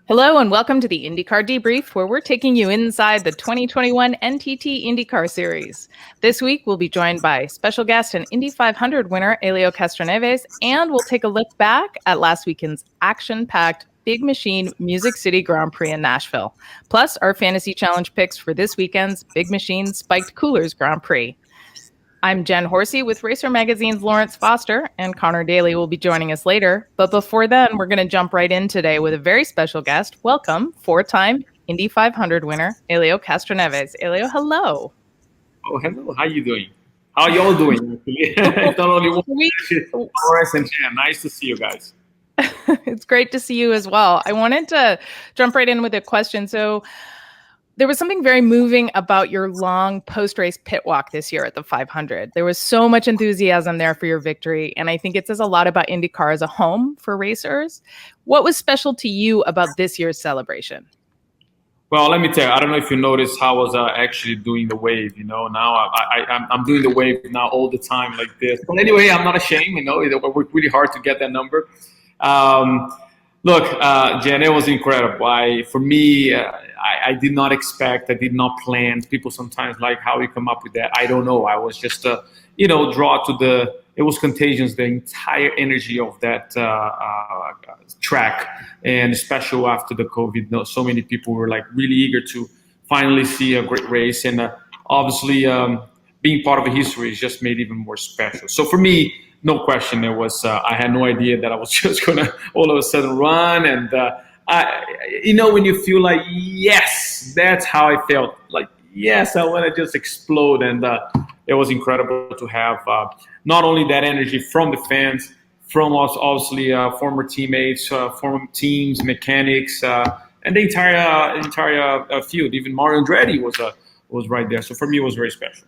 Hello and welcome to the INDYCAR Debrief, where we're taking you inside the 2021 NTT INDYCAR Series. This week, we'll be joined by special guest and Indy 500 winner Helio Castroneves, and we'll take a look back at last weekend's action-packed Big Machine Music City Grand Prix in Nashville, plus our fantasy challenge picks for this weekend's Big Machine Spiked Coolers Grand Prix. I'm Jen Horsey with Racer Magazine's Laurence Foster, and Conor Daly will be joining us later. But before then, we're going to jump right in today with a very special guest. Welcome, four-time Indy 500 winner, Helio Castroneves. Helio, hello. Oh, hello. How you doing? How are y'all doing? It's not only one. Laurence and Jen, nice to see you guys. It's great to see you as well. I wanted to jump right in with a question. So, there was something very moving about your long post-race pit walk this year at the 500. There was so much enthusiasm there for your victory, and I think it says a lot about INDYCAR as a home for racers. What was special to you about this year's celebration? Well, let me tell you, I don't know if you noticed how I was actually doing the wave. Now I'm doing the wave now all the time like this. But anyway, I'm not ashamed. I worked really hard to get that number. Look, Jen, it was incredible. For me, I did not expect, I did not plan. People sometimes like how you come up with that. I don't know. I was just, draw to it was contagious, the entire energy of that track. And especially after the COVID, so many people were like really eager to finally see a great race. And obviously being part of the history is just made even more special. So for me, no question, it was. I had no idea that I was just gonna all of a sudden run, and when you feel like, yes, that's how I felt. Like, yes, I want to just explode, and it was incredible to have not only that energy from the fans, from us, obviously former teammates, former teams, mechanics, and the entire field. Even Mario Andretti was right there. So for me, it was very special.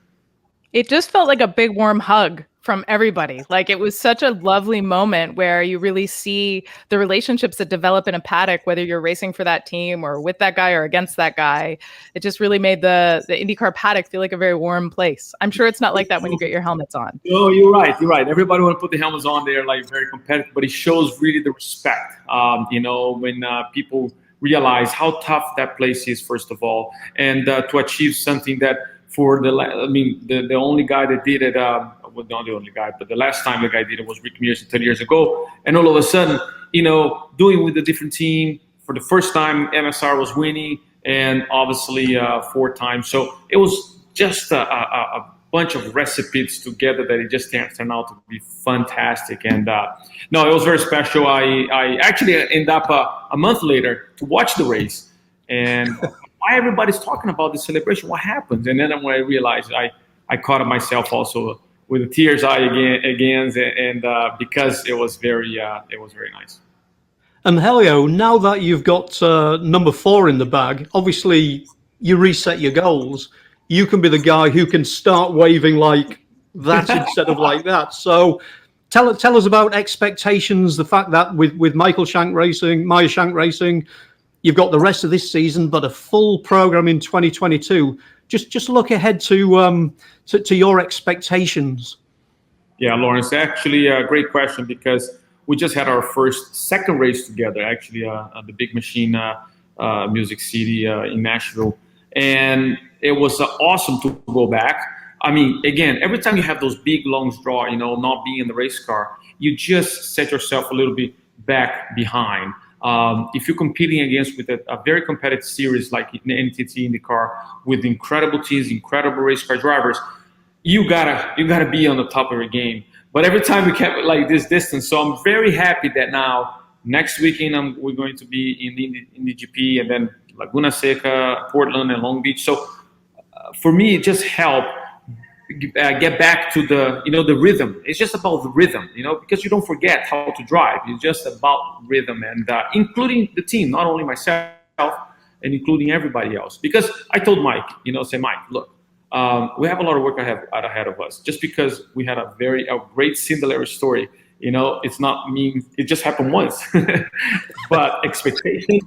It just felt like a big warm hug from everybody. Like, it was such a lovely moment where you really see the relationships that develop in a paddock, whether you're racing for that team or with that guy or against that guy. It just really made the IndyCar paddock feel like a very warm place. I'm sure it's not like that when you get your helmets on. No, you're right. Everybody want to put the helmets on. They're like very competitive, but it shows really the respect. When people realize how tough that place is, first of all, and to achieve something that for the only guy that did it, well, not the only guy, but the last time the guy did it was Rick Mears 10 years ago. And all of a sudden, doing with a different team for the first time, MSR was winning, and obviously 4 times. So it was just a bunch of recipes together that it just turned out to be fantastic. And no, it was very special. I actually ended up a month later to watch the race, and why everybody's talking about the celebration? What happened? And then when I realized, I caught myself also with a tear's eye again, and because it was very nice. And Helio, now that you've got number 4 in the bag, obviously you reset your goals. You can be the guy who can start waving like that instead of like that. So tell us about expectations. The fact that with Meyer Shank Racing, you've got the rest of this season, but a full program in 2022. Just look ahead to your expectations. Yeah, Laurence, actually a great question, because we just had our second race together, actually, at the Big Machine Music City in Nashville. And it was awesome to go back. I mean, again, every time you have those big, long draw, not being in the race car, you just set yourself a little bit back behind. If you're competing with a very competitive series like NTT IndyCar with incredible teams, incredible race car drivers, you gotta be on the top of your game. But every time we kept like this distance, so I'm very happy that now next weekend we're going to be in the Indy GP, and then Laguna Seca, Portland, and Long Beach. So for me, it just helped get back to the rhythm. It's just about the rhythm, because you don't forget how to drive. It's just about rhythm, and including the team, not only myself, and including everybody else. Because I told Mike, Mike, look, we have a lot of work ahead of us. Just because we had a great Cinderella story, it's not mean it just happened once. But expectation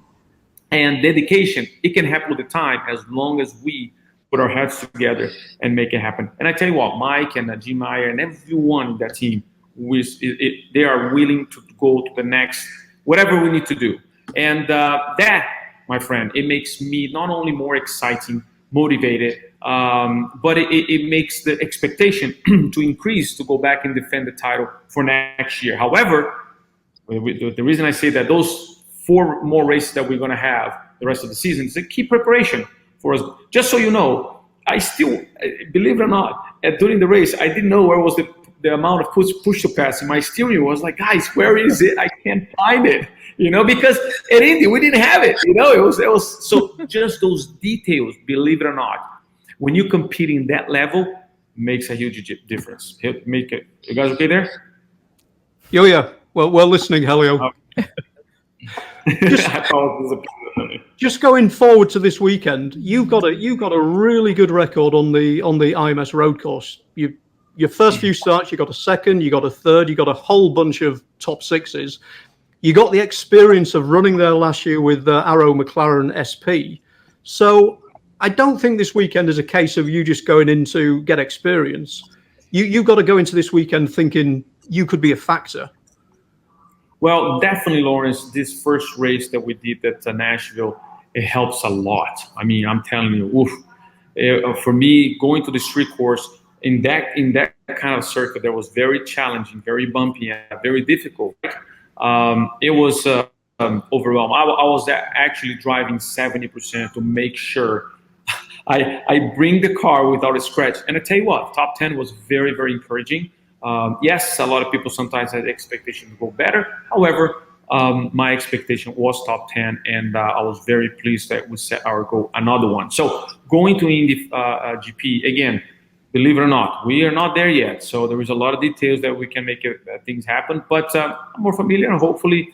and dedication, it can happen with the time, as long as we put our heads together and make it happen. And I tell you what, Mike and Jim Meyer and everyone in that team, they are willing to go to the next, whatever we need to do. And that, my friend, it makes me not only more exciting, motivated, but it makes the expectation to increase to go back and defend the title for next year. However, the reason I say that those 4 more races that we're going to have the rest of the season is a key preparation for us. Just so you know, I still, believe it or not, during the race, I didn't know where was the amount of push to pass in my steering wheel. I was like, guys, where is it? I can't find it. Because at Indy, we didn't have it. It was so just those details, believe it or not, when you compete in that level, makes a huge difference. You guys okay there? Oh, yeah. Well, we're listening, Helio. Okay. Just going forward to this weekend, you've got a really good record on the IMS road course. Your first few starts, you got a second, you got a third, you got a whole bunch of top 6s. You got the experience of running there last year with Arrow McLaren SP. So I don't think this weekend is a case of you just going in to get experience. You've got to go into this weekend thinking you could be a factor. Well, definitely, Laurence, this first race that we did at Nashville, it helps a lot. I mean, I'm telling you, for me, going to the street course in that kind of circuit that was very challenging, very bumpy, and very difficult. It was overwhelmed. I was actually driving 70% to make sure I bring the car without a scratch. And I tell you what, top 10 was very, very encouraging. Yes, a lot of people sometimes had expectations to go better. However, my expectation was top 10, and I was very pleased that we set our goal another one. So going to Indy GP, again, believe it or not, we are not there yet. So there is a lot of details that we can make things happen. But I'm more familiar, and hopefully,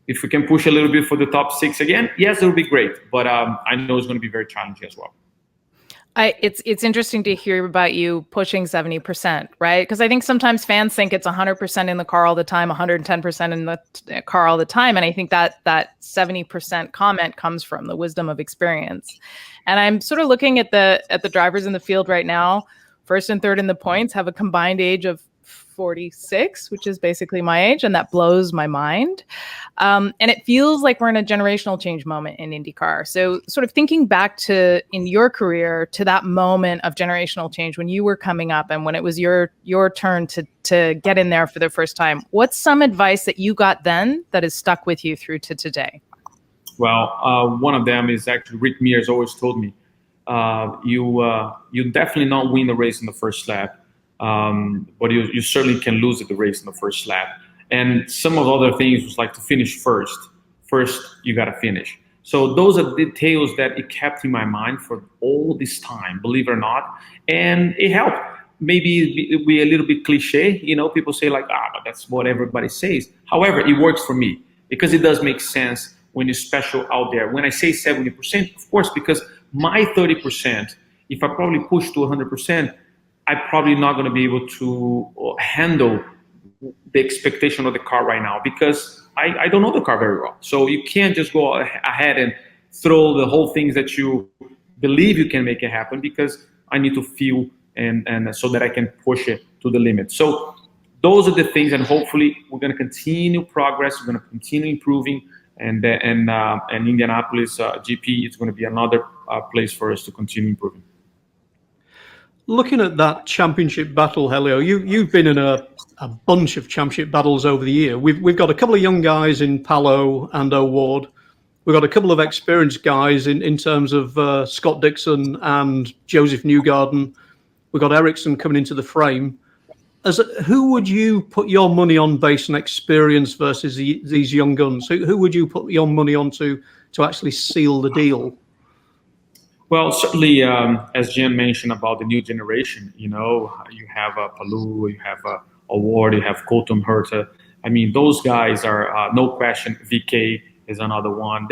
if we can push a little bit for the top 6 again, yes, it will be great. But I know it's going to be very challenging as well. It's interesting to hear about you pushing 70%, right? Because I think sometimes fans think it's 100% in the car all the time, 110% in the car all the time. And I think that 70% comment comes from the wisdom of experience. And I'm sort of looking at the drivers in the field right now. First and third in the points have a combined age of 46, which is basically my age, and that blows my mind. And it feels like we're in a generational change moment in IndyCar. So sort of thinking back to in your career to that moment of generational change when you were coming up and when it was your turn to get in there for the first time, what's some advice that you got then that has stuck with you through to today? Well, one of them is actually Rick Mears always told me, you definitely not win the race in the first lap. But you certainly can lose at the race in the first lap. And some of the other things was like to finish first. First, you got to finish. So those are details that it kept in my mind for all this time, believe it or not. And it helped. Maybe it be a little bit cliche. People say like, but that's what everybody says. However, it works for me because it does make sense when you're special out there. When I say 70%, of course, because my 30%, if I probably push to 100%, I'm probably not going to be able to handle the expectation of the car right now because I don't know the car very well. So you can't just go ahead and throw the whole things that you believe you can make it happen because I need to feel and so that I can push it to the limit. So those are the things, and hopefully we're going to continue progress. We're going to continue improving, and Indianapolis GP is going to be another place for us to continue improving. Looking at that championship battle, Helio, you've been in a bunch of championship battles over the year. We've got a couple of young guys in Palou and O'Ward. We've got a couple of experienced guys in terms of Scott Dixon and Joseph Newgarden. We've got Ericsson coming into the frame. Who would you put your money on based on experience versus these young guns? Who would you put your money on to actually seal the deal? Well, certainly, as Jen mentioned about the new generation, you have Palou, you have O'Ward, you have Colton Herta. I mean, those guys are no question. VK is another one.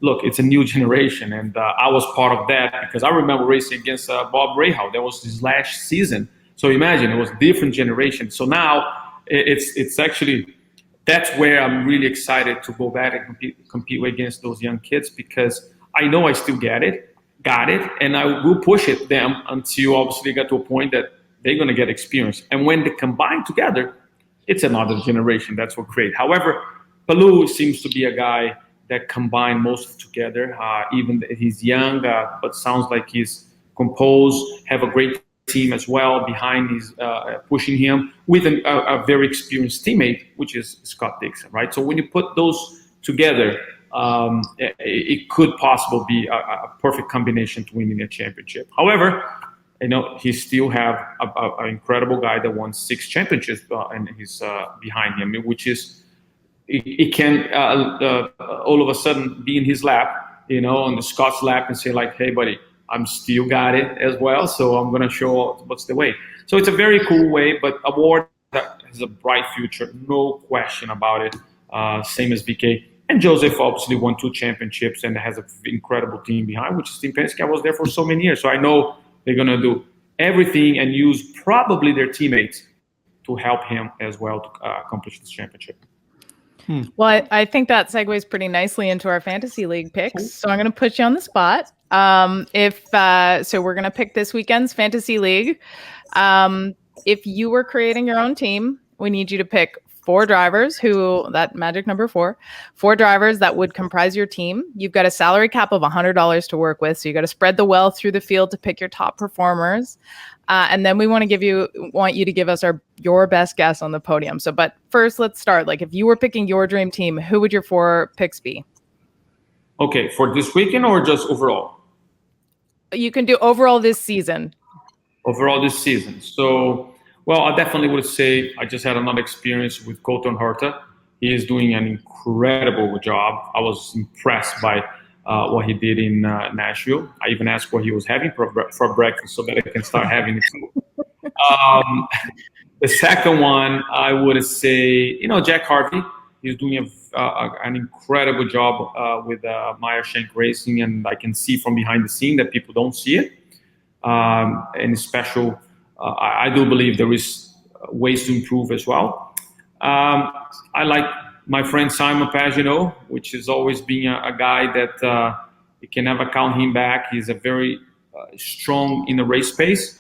Look, it's a new generation, and I was part of that because I remember racing against Bob Rahal. That was his last season. So imagine it was a different generation. So now it's actually that's where I'm really excited to go back and compete against those young kids because I know I still got it, and I will push it them until obviously get to a point that they're going to get experience. And when they combine together, it's another generation. That's what great. However, Palou seems to be a guy that combine most together. Even he's young, but sounds like he's composed, have a great team as well behind his pushing him with a very experienced teammate, which is Scott Dixon, right? So when you put those together, it could possibly be a perfect combination to winning a championship. However, he still have an incredible guy that won 6 championships, and he's behind him, which is it can all of a sudden be in his lap, on the Scott's lap, and say like, "Hey, buddy, I'm still got it as well, so I'm gonna show what's the way." So it's a very cool way, but award that has a bright future, no question about it. Same as VK. And Joseph obviously won 2 championships and has an incredible team behind, which is Team Penske. I was there for so many years, so I know they're going to do everything and use probably their teammates to help him as well to accomplish this championship. Well, I think that segues pretty nicely into our fantasy league picks. So I'm going to put you on the spot. So we're going to pick this weekend's fantasy league. If you were creating your own team, we need you to pick 4 drivers that magic number 4 drivers that would comprise your team. You've got a salary cap of $100 to work with. So you got to spread the wealth through the field to pick your top performers. And then we want you to give us your best guess on the podium. But first let's start. Like if you were picking your dream team, who would your 4 picks be? Okay. For this weekend or just overall? You can do overall this season. Overall this season. So, well, I definitely would say I just had another experience with Colton Herta. He is doing an incredible job. I was impressed by what he did in Nashville. I even asked what he was having for breakfast so that I can start having it too. The second one, I would say, Jack Harvey. He's doing an incredible job with Meyer Shank Racing, and I can see from behind the scene that people don't see it. And special. I do believe there is ways to improve as well. I like my friend Simon Pagenaud, which has always been a guy that you can never count him back. He's a very strong in the race pace.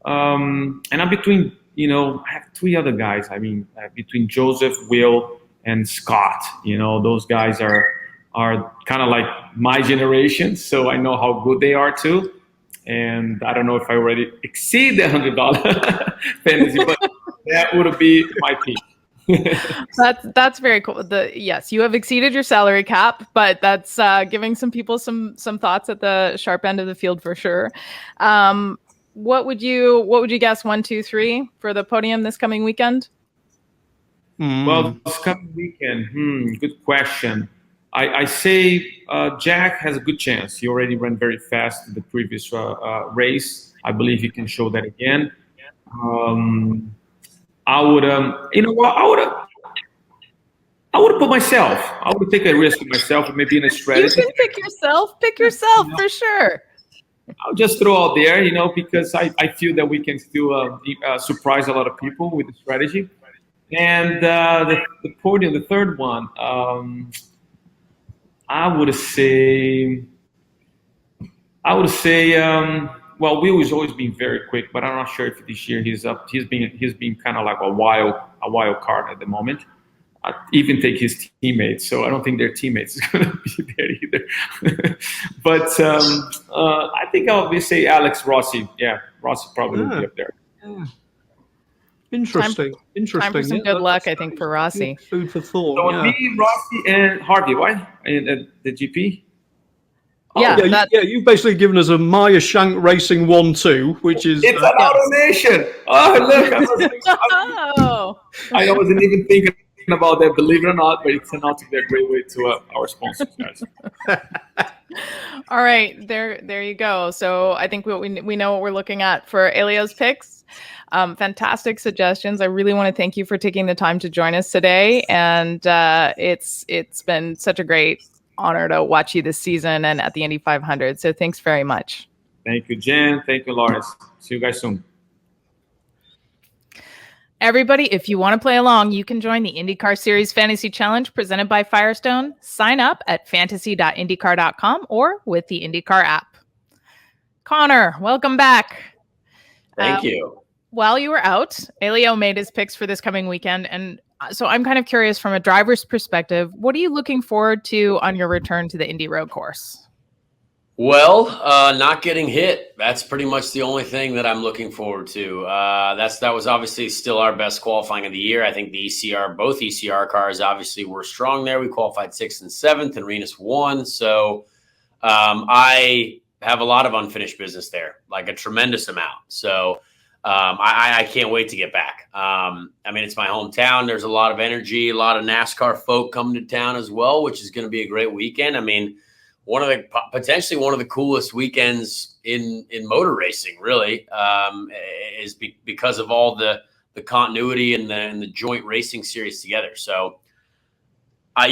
And I'm between, I have 3 other guys. I mean, between Joseph, Will, and Scott. Those guys are kind of like my generation, so I know how good they are too. And I don't know if I already exceed the $100 fantasy, but that would be my peak. That's very cool. Yes, you have exceeded your salary cap, but that's giving some people some thoughts at the sharp end of the field for sure. What would you guess 1, 2, 3 for the podium this coming weekend? Well, this coming weekend, good question. I say Jack has a good chance. He already ran very fast in the previous race. I believe he can show that again. I would, I would put myself. I would take a risk with myself, maybe in a strategy. You can pick yourself. Pick yourself for sure. I'll just throw out there, because I feel that we can still surprise a lot of people with the strategy. And the podium, the third one. I would say, well, Will has always been very quick, but I'm not sure if this year he's up. He's been kind of like a wild card at the moment. I even take his teammates, so I don't think their teammates is going to be there either. But I think I'll say Alex Rossi. Yeah, Rossi probably will be up there. Yeah. Interesting. Time for some good luck, I think, for Rossi. Food for thought. So me, Rossi, and Harvey, right? And the GP. You've basically given us a Meyer Shank Racing 1-2, which is it's an automation. Oh, look! I wasn't even thinking about that, believe it or not, but it turned out to be a great way to our sponsors, guys. All right, there you go. So I think we know what we're looking at for Helio's picks. Fantastic suggestions. I really want to thank you for taking the time to join us today, and it's been such a great honor to watch you this season and at the Indy 500. So thanks very much. Thank you, Jen. Thank you, Laurence. See you guys soon. Everybody, if you want to play along, you can join the IndyCar Series Fantasy Challenge presented by Firestone. Sign up at fantasy.indycar.com or with the IndyCar app. Conor, welcome back. Thank you. While you were out, Helio made his picks for this coming weekend, and So I'm kind of curious from a driver's perspective, what are you looking forward to on your return to the Indy road course? Well, not getting hit. That's pretty much the only thing that I'm looking forward to. That was obviously still our best qualifying of the year. I think the both ECR cars obviously were strong there. We qualified 6th and 7th, and Renus won. So I have a lot of unfinished business there, like a tremendous amount. So I can't wait to get back. I mean, it's my hometown. There's a lot of energy, a lot of NASCAR folk coming to town as well, which is going to be a great weekend. I mean, potentially one of the coolest weekends in motor racing, really, is because of all the continuity and the joint racing series together. So, I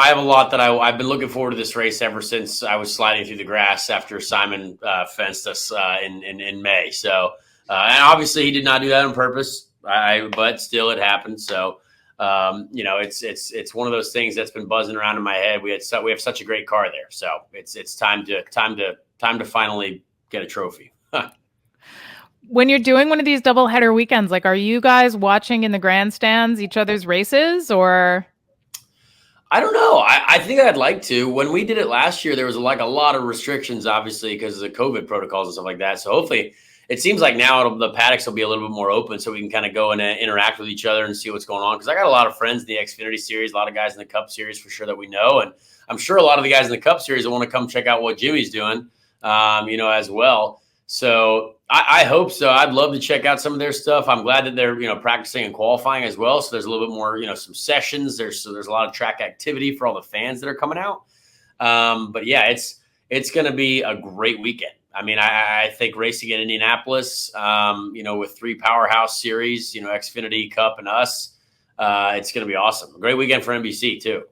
have a lot that I've been looking forward to this race ever since I was sliding through the grass after Simon fenced us in May. So, and obviously he did not do that on purpose, but still it happened. So. It's one of those things that's been buzzing around in my head. We have such a great car there, so it's time to finally get a trophy. When you're doing one of these doubleheader weekends, like, are you guys watching in the grandstands each other's races, or? I don't know. I think I'd like to. When we did it last year, there was like a lot of restrictions, obviously, because of the COVID protocols and stuff like that. So hopefully. It seems like now the paddocks will be a little bit more open, so we can kind of go and interact with each other and see what's going on. Because I got a lot of friends in the Xfinity Series, a lot of guys in the Cup Series for sure that we know, and I'm sure a lot of the guys in the Cup Series will want to come check out what Jimmy's doing, as well. So I hope so. I'd love to check out some of their stuff. I'm glad that they're practicing and qualifying as well. So there's a little bit more some sessions. There's a lot of track activity for all the fans that are coming out. But yeah, it's going to be a great weekend. I mean, I think racing in Indianapolis, with 3 powerhouse series, Xfinity, Cup, and us, it's going to be awesome. A great weekend for NBC, too.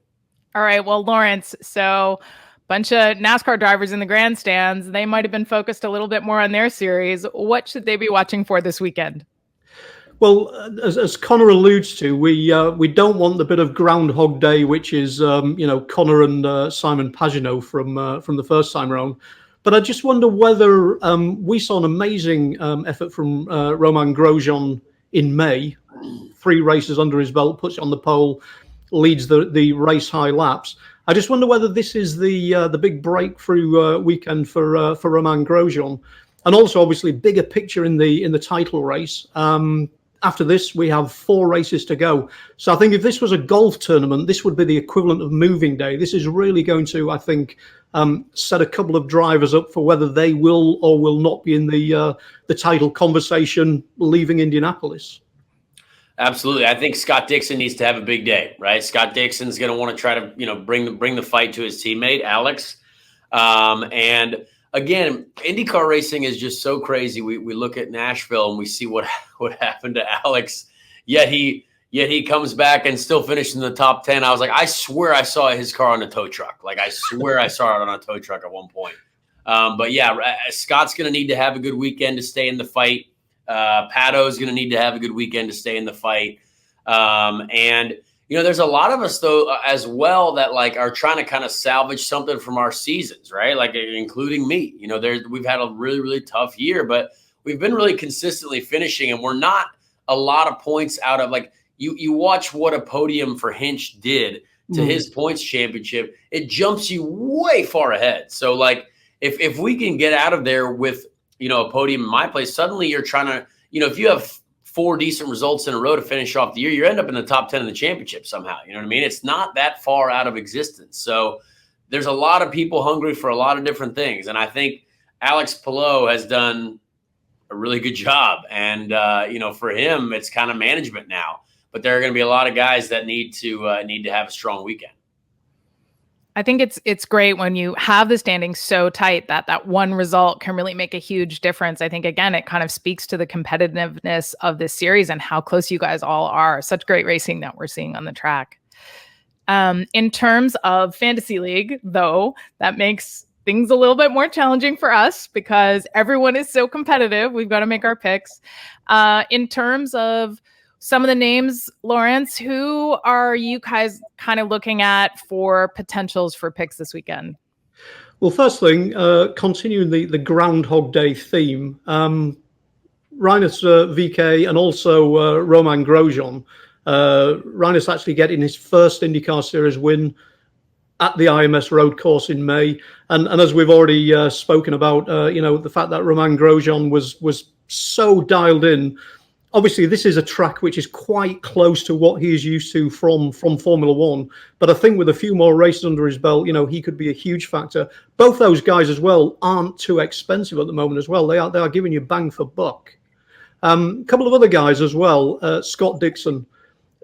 All right. Well, Laurence, so bunch of NASCAR drivers in the grandstands. They might have been focused a little bit more on their series. What should they be watching for this weekend? Well, as Conor alludes to, we don't want the bit of Groundhog Day, which is Conor and Simon Pagenaud from the first time around. But I just wonder whether we saw an amazing effort from Romain Grosjean in May. 3 races under his belt, puts it on the pole, leads the race high laps. I just wonder whether this is the big breakthrough weekend for Romain Grosjean, and also obviously bigger picture in the title race. After this, we have 4 races to go. So I think if this was a golf tournament, this would be the equivalent of moving day. This is really going to, I think, set a couple of drivers up for whether they will or will not be in the title conversation leaving Indianapolis. Absolutely. I think Scott Dixon needs to have a big day, right? Scott Dixon's going to want to try to, bring the fight to his teammate, Alex. And again, IndyCar racing is just so crazy. We look at Nashville and we see what happened to Alex. Yet he comes back and still finished in the top 10. I was like, I swear I saw his car on a tow truck. Like, I swear I saw it on a tow truck at one point. But yeah, Scott's going to need to have a good weekend to stay in the fight. Pato's going to need to have a good weekend to stay in the fight. And there's a lot of us though as well that like are trying to kind of salvage something from our seasons, right? Like including me. We've had a really, really tough year, but we've been really consistently finishing, and we're not a lot of points out of like you watch what a podium for Hinch did to his points championship. It jumps you way far ahead. So like if we can get out of there with a podium in my place, suddenly you're trying to, if you have 4 decent results in a row to finish off the year, you end up in the top 10 of the championship somehow. You know what I mean? It's not that far out of existence. So there's a lot of people hungry for a lot of different things. And I think Alex Palou has done a really good job. And, for him, it's kind of management now. But there are going to be a lot of guys that need to have a strong weekend. I think it's great when you have the standings so tight that one result can really make a huge difference. I think, again, it kind of speaks to the competitiveness of this series and how close you guys all are. Such great racing that we're seeing on the track. In terms of Fantasy League, though, that makes things a little bit more challenging for us because everyone is so competitive. We've got to make our picks. In terms of some of the names, Laurence, who are you guys kind of looking at for potentials for picks this weekend? Well, first thing, continuing the Groundhog Day theme, Rinus VK and also Romain Grosjean, Rhinus actually getting his first IndyCar Series win at the IMS road course in May. And as we've already spoken about, the fact that Romain Grosjean was so dialed in. Obviously, this is a track which is quite close to what he is used to from Formula One. But I think with a few more races under his belt, he could be a huge factor. Both those guys as well aren't too expensive at the moment as well. They are giving you bang for buck. A couple of other guys as well. Scott Dixon,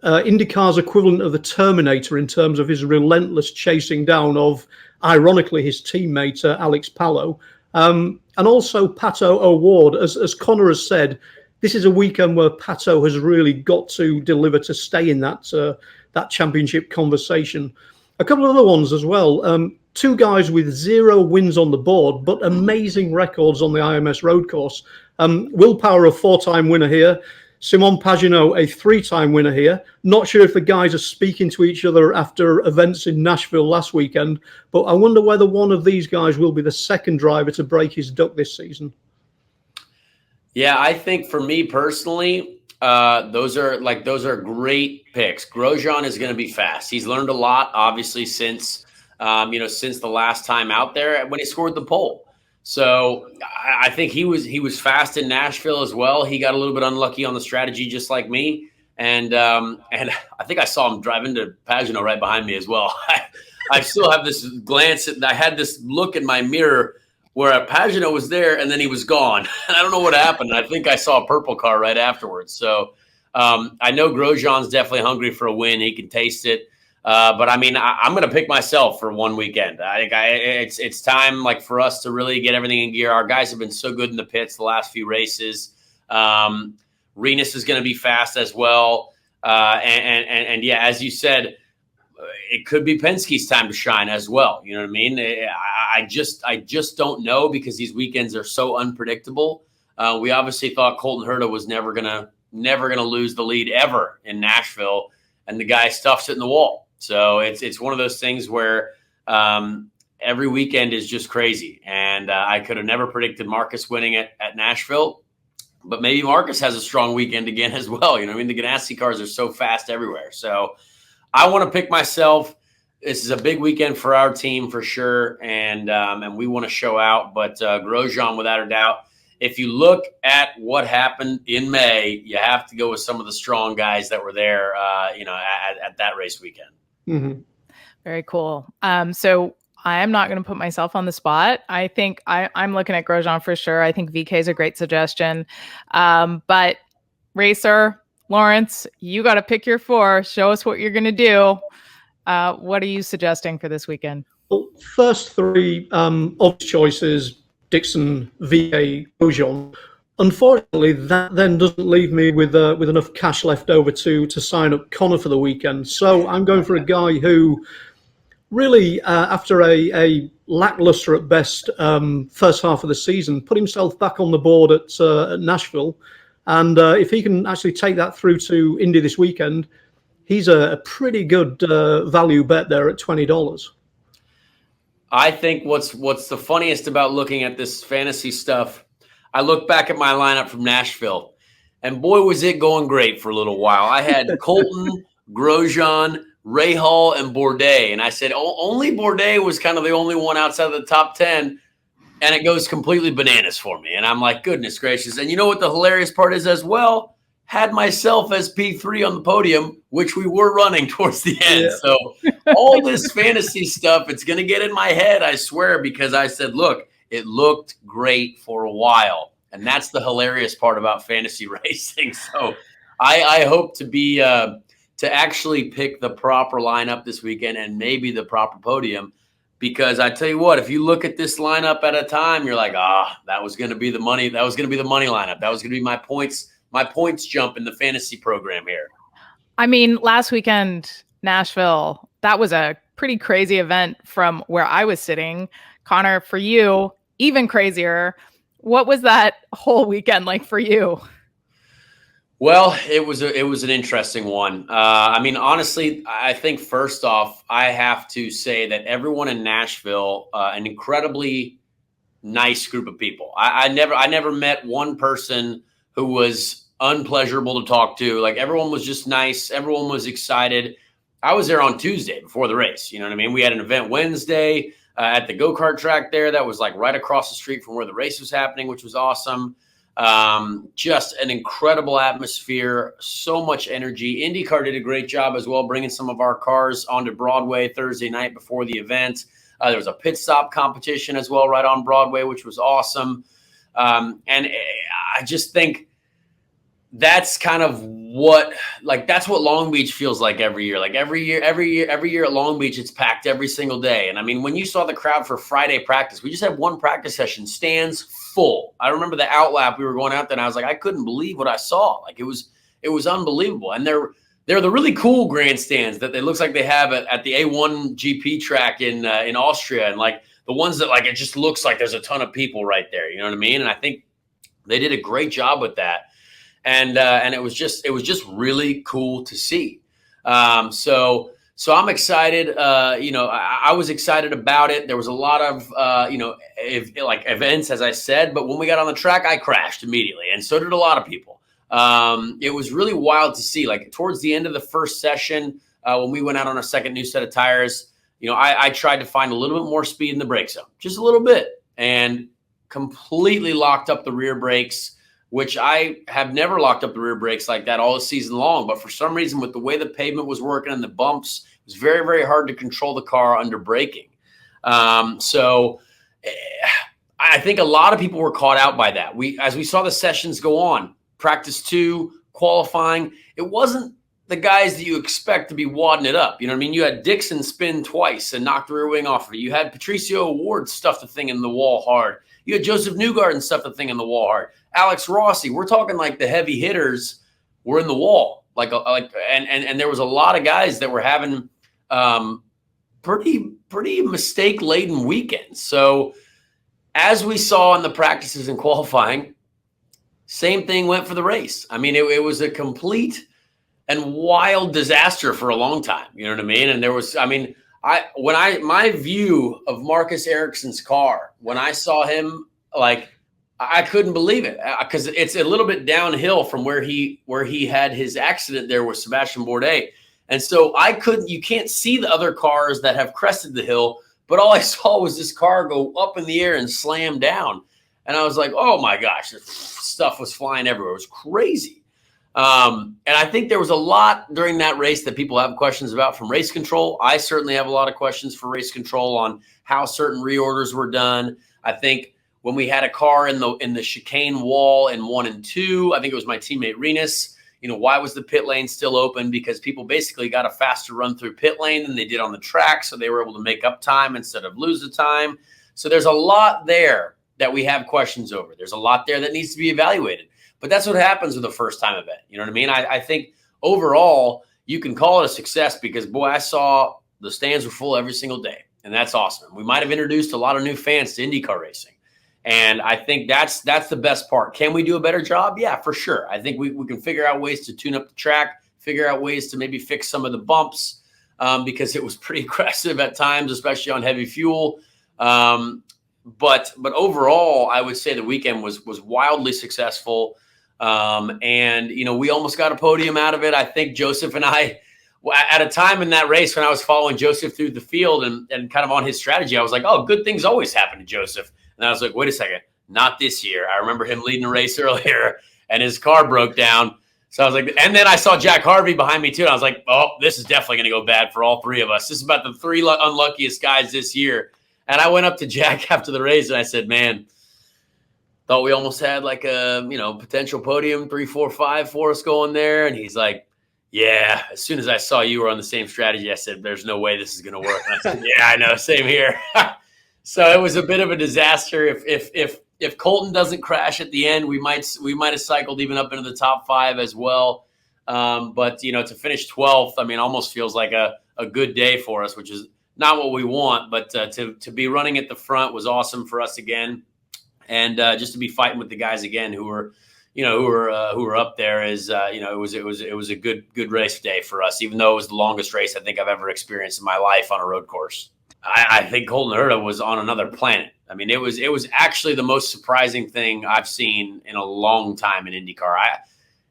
IndyCar's equivalent of the Terminator in terms of his relentless chasing down of, ironically, his teammate Alex Palou. And also Pato O'Ward, as Conor has said, this is a weekend where Pato has really got to deliver to stay in that championship conversation. A couple of other ones as well. Two guys with 0 wins on the board, but amazing records on the IMS road course. Will Power, a 4-time winner here. Simon Pagenaud, a 3-time winner here. Not sure if the guys are speaking to each other after events in Nashville last weekend, but I wonder whether one of these guys will be the second driver to break his duck this season. Yeah, I think for me personally, those are great picks. Grosjean is going to be fast. He's learned a lot, obviously, since the last time out there when he scored the pole. So I think he was fast in Nashville as well. He got a little bit unlucky on the strategy, just like me. And I think I saw him drive into Pagenaud right behind me as well. I still have this glance. I had this look in my mirror where Pagenaud was there and then he was gone. And I don't know what happened. I think I saw a purple car right afterwards. So I know Grosjean's definitely hungry for a win. He can taste it. But I mean, I'm going to pick myself for one weekend. I think it's time for us to really get everything in gear. Our guys have been so good in the pits the last few races. Rinus is going to be fast as well. And yeah, as you said, it could be Penske's time to shine as well. You know what I mean? I just don't know because these weekends are so unpredictable. We obviously thought Colton Herta was never gonna lose the lead ever in Nashville, and the guy stuffs it in the wall. So it's one of those things where every weekend is just crazy. And I could have never predicted Marcus winning at Nashville, but maybe Marcus has a strong weekend again as well. You know what I mean? The Ganassi cars are so fast everywhere. So I want to pick myself. This is a big weekend for our team for sure, and we want to show out. But Grosjean, without a doubt, if you look at what happened in May, you have to go with some of the strong guys that were there, at that race weekend. Mm-hmm. Very cool. So I am not going to put myself on the spot. I think I'm looking at Grosjean for sure. I think VK is a great suggestion. But racer, Laurence, you got to pick your 4. Show us what you're going to do. What are you suggesting for this weekend? Well, first 3 obvious choices, Dixon, VK, Grosjean. Unfortunately, that then doesn't leave me with enough cash left over to sign up Conor for the weekend. So I'm going for a guy who really, after a lackluster at best first half of the season, put himself back on the board at Nashville. And if he can actually take that through to Indy this weekend, he's a pretty good value bet there at $20. I think what's the funniest about looking at this fantasy stuff, I look back at my lineup from Nashville, and boy, was it going great for a little while. I had Colton, Grosjean, Rahal, and Bourdais, and I said only Bourdais was kind of the only one outside of the top 10. And it goes completely bananas for me. And I'm like, goodness gracious. And you know what the hilarious part is as well? Had myself as P3 on the podium, which we were running towards the end. Yeah. So all this fantasy stuff, it's going to get in my head, I swear, because I said, look, it looked great for a while. And that's the hilarious part about fantasy racing. So I hope to be to actually pick the proper lineup this weekend and maybe the proper podium. Because I tell you what, if you look at this lineup at a time, you're like, that was going to be the money. That was going to be the money lineup. That was going to be my points jump in the fantasy program here. I mean, last weekend, Nashville, that was a pretty crazy event from where I was sitting. Conor, for you, even crazier. What was that whole weekend like for you? Well, it was an interesting one. I mean, honestly, I think first off, I have to say that everyone in Nashville, an incredibly nice group of people. I never met one person who was unpleasurable to talk to. Like, everyone was just nice. Everyone was excited. I was there on Tuesday before the race. You know what I mean? We had an event Wednesday at the go-kart track there that was like right across the street from where the race was happening, which was awesome. Just an incredible atmosphere, so much energy. IndyCar did a great job as well, bringing some of our cars onto Broadway Thursday night before the event. There was a pit stop competition as well right on Broadway, which was awesome. And I just think that's kind of that's what Long Beach feels like every year. Like every year at Long Beach, it's packed every single day. And I mean, when you saw the crowd for Friday practice, we just had one practice session, stands full. I remember the outlap, we were going out there and I was like, I couldn't believe what I saw. Like, it was unbelievable. And they're the really cool grandstands that it looks like they have at the A1 GP track in Austria. And like the ones that, like, it just looks like there's a ton of people right there. You know what I mean? And I think they did a great job with that. And it was just really cool to see. So I'm excited. I was excited about it. There was a lot of, events, as I said, but when we got on the track, I crashed immediately. And so did a lot of people. It was really wild to see, like, towards the end of the first session, when we went out on our second new set of tires, I tried to find a little bit more speed in the brake zone, just a little bit, and completely locked up the rear brakes, which I have never locked up the rear brakes like that all season long. But for some reason, with the way the pavement was working and the bumps, it was very, very hard to control the car under braking. So I think a lot of people were caught out by that. As we saw the sessions go on, practice 2, qualifying, it wasn't the guys that you expect to be wadding it up. You know what I mean? You had Dixon spin twice and knock the rear wing off of it. You had Patricio Ward stuff the thing in the wall hard. You had Joseph Newgarden stuff the thing in the wall hard. Alex Rossi, we're talking like the heavy hitters were in the wall. And there was a lot of guys that were having pretty mistake-laden weekends. So as we saw in the practices and qualifying, same thing went for the race. I mean, it was a complete and wild disaster for a long time. You know what I mean? And there was, I mean, my view of Marcus Ericsson's car, when I saw him, like, I couldn't believe it, because it's a little bit downhill from where he had his accident there with Sebastian Bourdais. And so you can't see the other cars that have crested the hill, but all I saw was this car go up in the air and slam down. And I was like, oh my gosh, this stuff was flying everywhere. It was crazy. And I think there was a lot during that race that people have questions about from race control. I certainly have a lot of questions for race control on how certain reorders were done. I think when we had a car in the chicane wall in 1 and 2, I think it was my teammate Renus, why was the pit lane still open? Because people basically got a faster run through pit lane than they did on the track. So they were able to make up time instead of lose the time. So there's a lot there that we have questions over. There's a lot there that needs to be evaluated. But that's what happens with a first-time event. You know what I mean? I think overall, you can call it a success because, boy, I saw the stands were full every single day, and that's awesome. We might have introduced a lot of new fans to IndyCar racing, and I think that's the best part. Can we do a better job? Yeah, for sure. I think we can figure out ways to tune up the track, figure out ways to maybe fix some of the bumps because it was pretty aggressive at times, especially on heavy fuel. But overall, I would say the weekend was wildly successful. And we almost got a podium out of it. I think Joseph and I, at a time in that race when I was following Joseph through the field and kind of on his strategy, I was like, oh, good things always happen to Joseph. And I was like, wait a second, not this year. I remember him leading a race earlier and his car broke down. So I was like, and then I saw Jack Harvey behind me too. And I was like, oh, this is definitely going to go bad for all three of us. This is about the 3 unluckiest guys this year. And I went up to Jack after the race and I said, man, thought we almost had like a, potential podium 3, 4, 5 for us going there. And he's like, yeah, as soon as I saw you were on the same strategy, I said, there's no way this is going to work. And I said, yeah, I know. Same here. So it was a bit of a disaster. If Colton doesn't crash at the end, we might have cycled even up into the top 5 as well. But to finish 12th, I mean, almost feels like a good day for us, which is not what we want. But to be running at the front was awesome for us again. And just to be fighting with the guys again who were up there is it was a good race day for us, even though it was the longest race I think I've ever experienced in my life on a road course. I think Colton Herta was on another planet. I mean, it was actually the most surprising thing I've seen in a long time in IndyCar.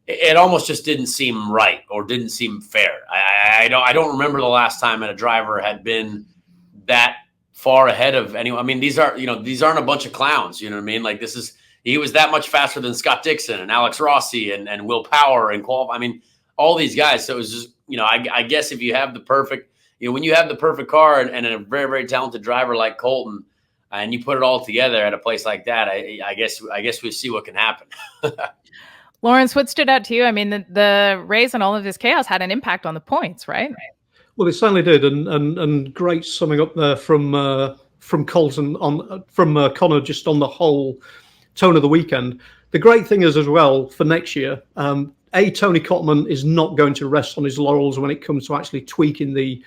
it almost just didn't seem right or didn't seem fair. I don't remember the last time that a driver had been that far ahead of anyone. I mean, these aren't a bunch of clowns. You know what I mean? Like he was that much faster than Scott Dixon and Alex Rossi and Will Power and I mean, all these guys. So it was just, I guess if you have the perfect, when you have the perfect car and a very, very talented driver like Colton, and you put it all together at a place like that, I guess we see what can happen. Laurence, what stood out to you? I mean, the race and all of this chaos had an impact on the points, right? Well, it certainly did, and great summing up there from Colton from Conor just on the whole tone of the weekend. The great thing is as well for next year, Tony Cotman is not going to rest on his laurels when it comes to actually tweaking the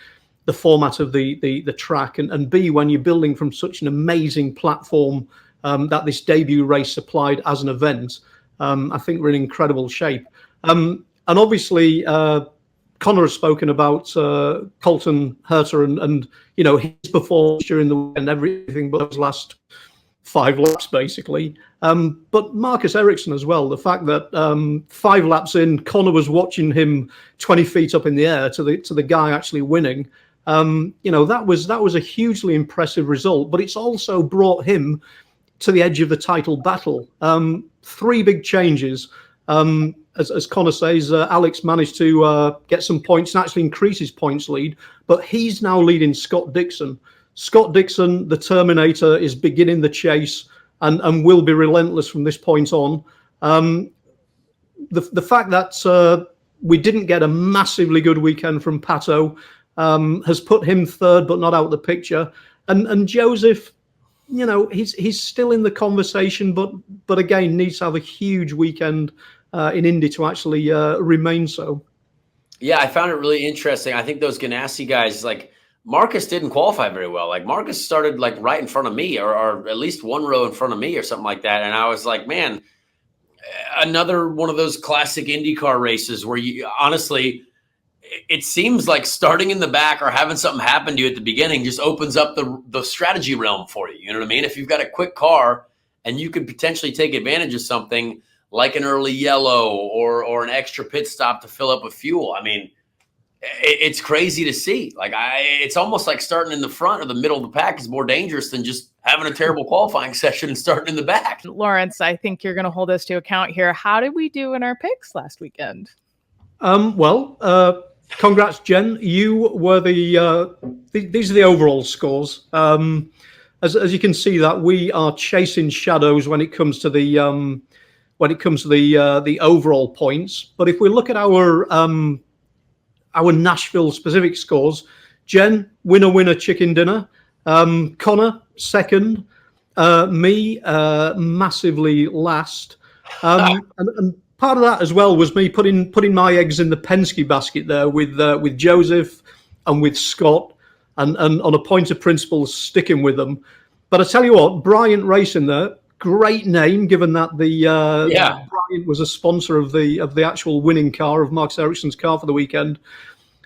format of the track, and B, when you're building from such an amazing platform that this debut race supplied as an event. I think we're in incredible shape. And obviously, Conor has spoken about Colton Herta and his performance during the weekend, everything but those last 5 laps, basically. But Marcus Ericsson as well, the fact that 5 laps in, Conor was watching him 20 feet up in the air to the guy actually winning. That was a hugely impressive result, but it's also brought him to the edge of the title battle. 3 big changes. As Conor says, Alex managed to get some points and actually increase his points lead, but he's now leading Scott Dixon. Scott Dixon, the Terminator, is beginning the chase and will be relentless from this point on. The fact that we didn't get a massively good weekend from Pato has put him third, but not out of the picture. And Joseph, he's still in the conversation, but again needs to have a huge weekend in Indy to actually remain so. Yeah, I found it really interesting. I think those Ganassi guys, like Marcus didn't qualify very well. Like Marcus started like right in front of me or at least 1 row in front of me or something like that. And I was like, man, another one of those classic IndyCar races where you honestly, it seems like starting in the back or having something happen to you at the beginning just opens up the strategy realm for you. You know what I mean? If you've got a quick car and you could potentially take advantage of something like an early yellow or an extra pit stop to fill up with fuel. I mean, it's crazy to see. Like it's almost like starting in the front or the middle of the pack is more dangerous than just having a terrible qualifying session and starting in the back. Laurence, I think you're going to hold us to account here. How did we do in our picks last weekend? Congrats, Jen. You were these are the overall scores. As you can see, that we are chasing shadows when it comes to the overall points. But if we look at our Nashville specific scores, Jen, winner, chicken dinner. Conor, second. Me, massively last. And part of that as well was me putting my eggs in the Penske basket there with Joseph and with Scott, and on a point of principle sticking with them. But I tell you what, Bryant Racing there, great name given that Bryant was a sponsor of the actual winning car of Marcus Ericsson's car for the weekend.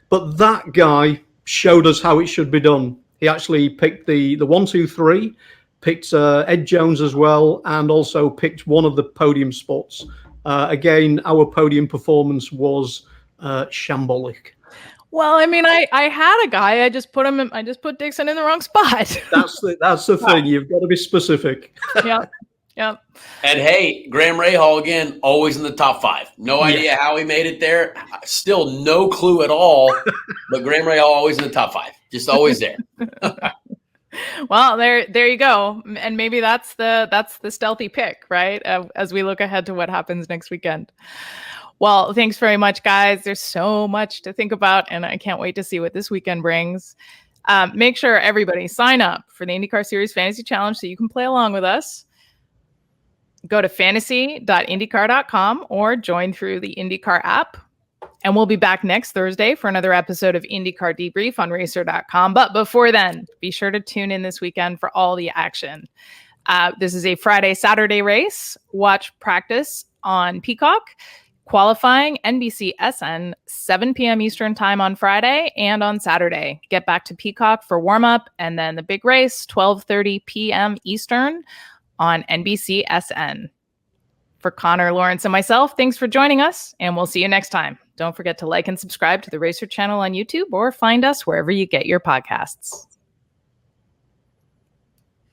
But that guy showed us how it should be done. He actually picked the 1, 2, 3, picked Ed Jones as well, and also picked one of the podium spots. Again, our podium performance was shambolic. Well, I mean, I had a guy. I just put Dixon in the wrong spot. That's the thing. You've got to be specific. Yep. And hey, Graham Rahal again, always in the top 5. No idea how he made it there. Still no clue at all. But Graham Rahal always in the top 5. Just always there. Well, there you go. And maybe that's the stealthy pick, right? As we look ahead to what happens next weekend. Well, thanks very much, guys. There's so much to think about, and I can't wait to see what this weekend brings. Make sure everybody sign up for the IndyCar Series Fantasy Challenge so you can play along with us. Go to fantasy.indycar.com or join through the IndyCar app. And we'll be back next Thursday for another episode of INDYCAR Debrief on racer.com. But before then, be sure to tune in this weekend for all the action. This is a Friday-Saturday race. Watch practice on Peacock. Qualifying NBC SN 7 p.m. Eastern time on Friday and on Saturday. Get back to Peacock for warm-up and then the big race 12:30 p.m. Eastern on NBC SN. For Conor, Laurence, and myself, thanks for joining us, and we'll see you next time. Don't forget to like and subscribe to the Racer channel on YouTube or find us wherever you get your podcasts.